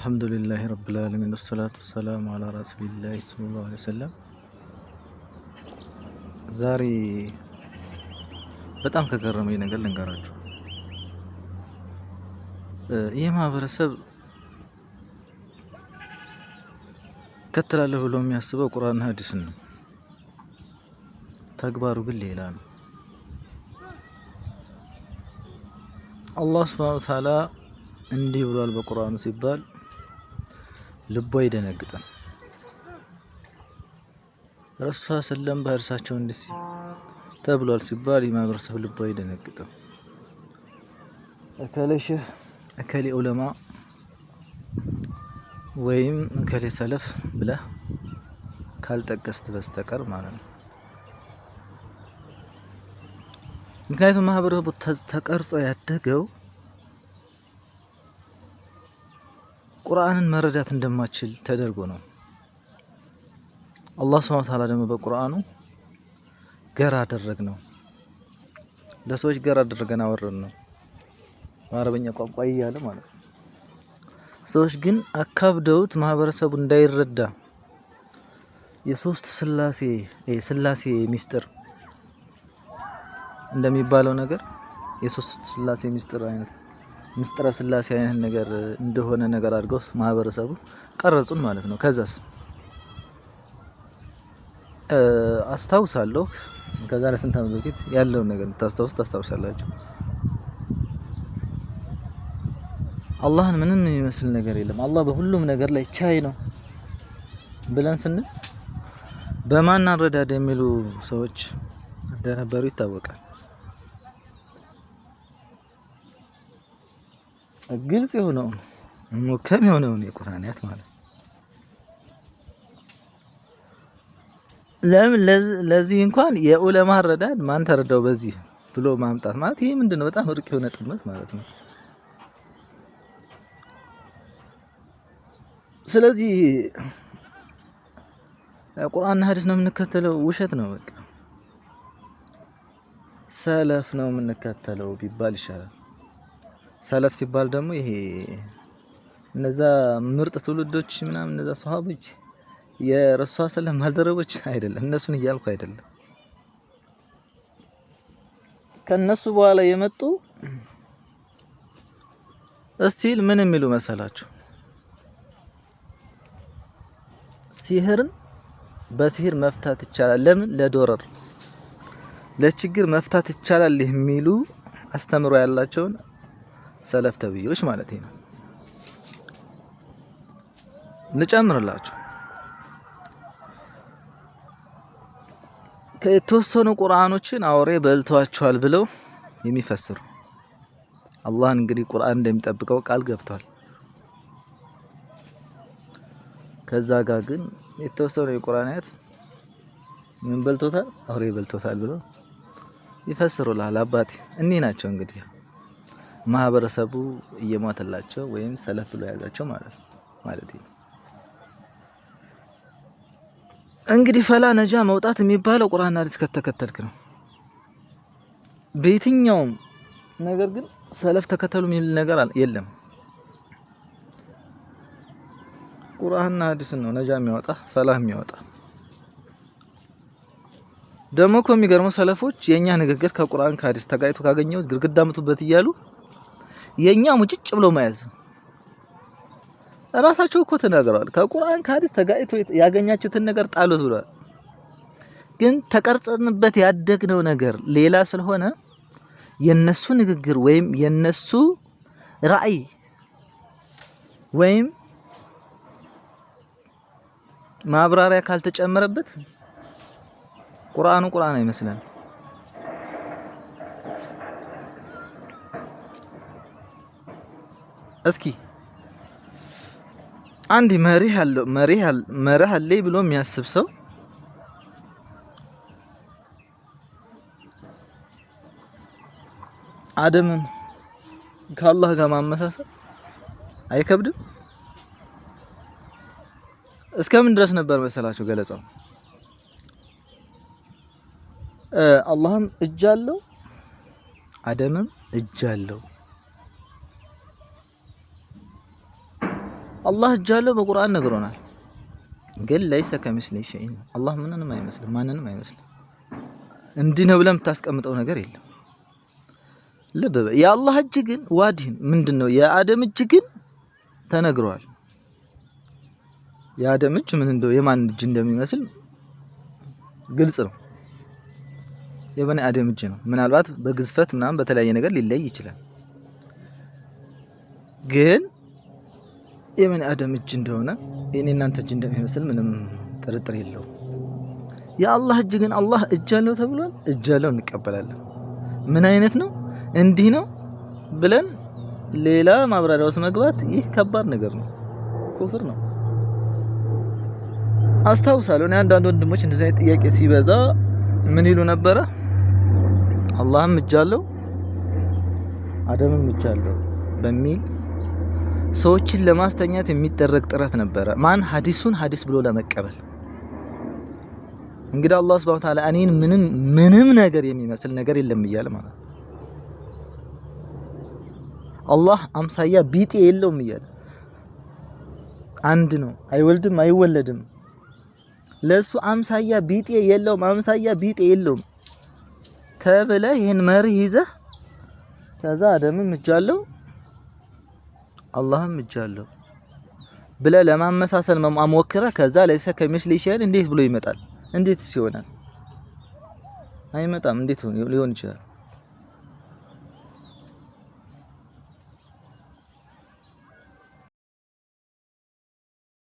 الحمد لله رب العالمين والصلاة والسلام على رسول الله صلى الله عليه وسلم ዛሬ በጣም ከገረመኝ ነገር ልንገራችሁ። ይህ ማህበረሰብ ከተላለሁ ብሎ የሚያስበው ቁርአንና ሐዲስን ነው። ተግባሩ ግን ሌላ ነው። አላህ ሱብሓነሁ ወተዓላ እንዲህ ብሏል በቁርአኑ ሲባል ልቡ አይደነግጥም። ረሱል ሰለም በእርሳቸው እንዲህ ተብሏል ሲባል የማህበረሰብ ልቡ አይደነግጥም። እከሌ ሼህ እከሌ ዑለማ ወይም እከሌ ሰለፍ ብለህ ካልጠቀስት በስተቀር ማለት ነው። ምክንያቱም ማህበረሰቡ ተቀርጾ ያደገው ቁርአንን መረዳት እንደማችል ተደርጎ ነው። አላህ ሱብሓነሁ ወተዓላ ደግሞ በቁርአኑ ገር አደረግነው፣ ለሰዎች ገር አደረገን አወረድነው በአረበኛ ቋንቋ እያለ ማለት ነው። ሰዎች ግን አካብደውት ማህበረሰቡ እንዳይረዳ የሶስት ስላሴ ሚስጥር እንደሚባለው ነገር የሶስት ስላሴ ሚስጥር አይነት ሚስጥረ ስላሴ አይነት ነገር እንደሆነ ነገር አድርገው ማህበረሰቡ ቀረጹን ማለት ነው። ከዛስ አስታውሳለሁ ከዛሬ ስንት ዓመት በፊት ያለውን ነገር ታስታውሳላችሁ። አላህን ምንም የሚመስል ነገር የለም፣ አላህ በሁሉም ነገር ላይ ቻይ ነው ብለን ስንል በማን አረዳድ የሚሉ ሰዎች እንደነበሩ ይታወቃል። ግልጽ የሆነው ሙከም የሆነው የቁርአን አያት ማለት ለዚህ እንኳን የዑለማ አረዳድ ማን ተረዳው በዚህ ብሎ ማምጣት ማለት ይሄ ምንድነው? በጣም ርቅ የሆነ ጥመት ማለት ነው። ስለዚህ ቁርአንና ሐዲስ ነው የምንከተለው ውሸት ነው። በቃ ሰለፍ ነው የምንከተለው ቢባል ይሻላል። ሰለፍ ሲባል ደግሞ ይሄ እነዛ ምርጥ ትውልዶች ምናምን እነዛ ሷሃቦች የረሱል ሰለላሁ ባልደረቦች አይደለም፣ እነሱን እያልኩ አይደለም። ከነሱ በኋላ የመጡ እስቲል ምን የሚሉ መሰላችሁ? ሲህርን በሲህር መፍታት ይቻላል። ለምን ለዶረር ለችግር መፍታት ይቻላል የሚሉ አስተምሮ ያላቸውን ሰለፍ ተብዮች ማለት ነው። ልጨምርላችሁ ከተወሰኑ ቁርአኖችን አውሬ በልቷቸዋል ብለው የሚፈስሩ አላህ እንግዲህ ቁርአን እንደሚጠብቀው ቃል ገብቷል። ከዛ ጋር ግን የተወሰኑ የቁርአን አያት ምን በልቶታል? አውሬ በልቶታል ብለው ይፈስሩልሃል። አባቴ እኒህ ናቸው እንግዲህ ማህበረሰቡ እየሞተላቸው ወይም ሰለፍ ብሎ ያዛቸው ማለት ነው። እንግዲህ ፈላ ነጃ መውጣት የሚባለው ቁርአንና ሐዲስ ከተከተልክ ነው። በየትኛውም ነገር ግን ሰለፍ ተከተሉ የሚል ነገር የለም። ቁርአንና ሐዲስ ነው ነጃ የሚያወጣ ፈላህ የሚያወጣ። ደግሞ እኮ የሚገርመው ሰለፎች የኛ ንግግር ከቁርአን ከሐዲስ ተጋይቶ ካገኘው ግርግዳ ምቱበት እያሉ የኛ ሙጭጭ ብሎ ማያዝ ራሳቸው እኮ ተናግረዋል። ከቁርአን ከሐዲስ ተጋይቶ ያገኛችሁትን ነገር ጣሉት ብለዋል። ግን ተቀርጸንበት ያደግነው ነገር ሌላ ስለሆነ የነሱ ንግግር ወይም የነሱ ራዕይ ወይም ማብራሪያ ካልተጨመረበት ቁርአኑ ቁርአን አይመስልም። እስኪ አንድ መሪህ አለኝ ብሎ የሚያስብ ሰው አደምን ከአላህ ጋር ማመሳሰል አይከብድም? እስከምን ድረስ ነበር መሰላችሁ ገለጻው? አላህም እጅ አለው፣ አደምም እጅ አለው። አላህ እጅ አለው በቁርአን ነግሮናል። ግን ለይሰ ከሚስሊሂ ሸይእ አላህ ምንንም አይመስልም፣ ማንንም አይመስልም። እንዲህ ነው ብለህ የምታስቀምጠው ነገር የለም። ልብ በል የአላህ እጅ ግን ዋዲህን ምንድነው? የአደም እጅ ግን ተነግሯል። የአደም እጅ ምን እንደው የማን እጅ እንደሚመስል ግልጽ ነው። የበኒ አደም እጅ ነው። ምናልባት በግዝፈት ምናምን በተለያየ ነገር ሊለይ ይችላል። ግን የበኒ አደም እጅ እንደሆነ የኔ እናንተ እጅ እንደሚመስል ምንም ጥርጥር የለውም። የአላህ እጅ ግን አላህ እጅ አለው ተብሏል። እጅ አለው እንቀበላለን። ምን አይነት ነው? እንዲህ ነው ብለን ሌላ ማብራሪያ ውስጥ መግባት ይህ ከባድ ነገር ነው፣ ኩፍር ነው። አስታውሳለሁ እኔ አንዳንድ ወንድሞች እንደዚህ አይነት ጥያቄ ሲበዛ ምን ይሉ ነበረ? አላህም እጅ አለው አደምም እጅ አለው በሚል ሰዎችን ለማስተኛት የሚደረግ ጥረት ነበረ። ማን ሐዲሱን ሐዲስ ብሎ ለመቀበል። እንግዲህ አላህ Subhanahu Wa Ta'ala እኔን ምንም ነገር የሚመስል ነገር የለም እያለ ማለት አላህ አምሳያ ቢጤ የለውም እያለ አንድ ነው፣ አይወልድም አይወለድም። ለሱ አምሳያ ቢጤ የለውም፣ አምሳያ ቢጤ የለውም ተብለህ ይሄን መርህ ይዘህ ከዛ አደምም እጅ አለው አላህም እጅ አለው ብለህ ለማመሳሰል መሞከረ። ከዛ ለይሰ ከሚስሊሂ ሸይእ እንዴት ብሎ ይመጣል? እንዴትስ ይሆናል? አይመጣም። እንዴት ሊሆን ይችላል?